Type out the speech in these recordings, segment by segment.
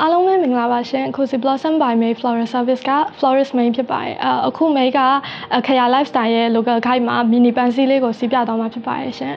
အားလုံးပဲမင်္ဂလာပါရှင်အခုစီ Blossom by May Floral Service က Florist Main ဖြစ်ပါတယ်အခု May က Akhayar Lifestyle ရဲ့ local guide မှာ mini pansy လေးကိုစီးပြသွားမှာဖြစ်ပါတယ်ရှင်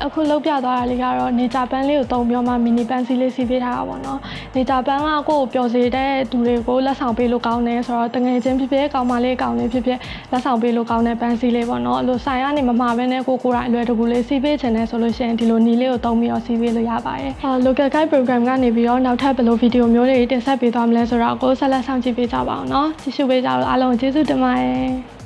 အခုလောက်ပြသွားတာလေးကတော့နေဂျာပန်းလေးကိုတုံပြီးတော့မှမီနီပန်းစီလေးစီးပေးထားတာပေါ့နော်နေဂျာပန်းကကိုယ့်ကိုပျော်စေတဲ့သူတွေကိုလက်ဆောင်ပေးလို့ကောင်းတယ်ဆိုတော့တငယ်ချင်းဖြစ်ဖြစ်ကောင်းမလေးကောင်းလေးဖြစ်ဖြစ်လက်ဆောင်ပေးလို့ကောင်းတဲ့ပန်းစီလေးပေါ့နော်အဲ့လိုဆိုင်ကနေမမှာဘဲနဲ့ကိုယ်တိုင်အလွယ်တကူလေးစီးပေးချင်တယ်ဆိုလို့ရှိရင်ဒီလိုနီလေးကိုတုံပြီးတော့စီးပေးလို့ရပါတယ်local guide program ကနေပြီးတော့နောက်ထပ်ဘယ်လိုဗီဒီယိုမျိုးတွေတင်ဆက်ပေးသွားမလဲဆိုတော့ကိုယ်ဆက်လက်ဆောင်ကြည့်ပေးကြပါအောင်နော်ကြည့်ရှုပေးကြလို့အားလုံးကျေးဇူးတင်ပါတယ်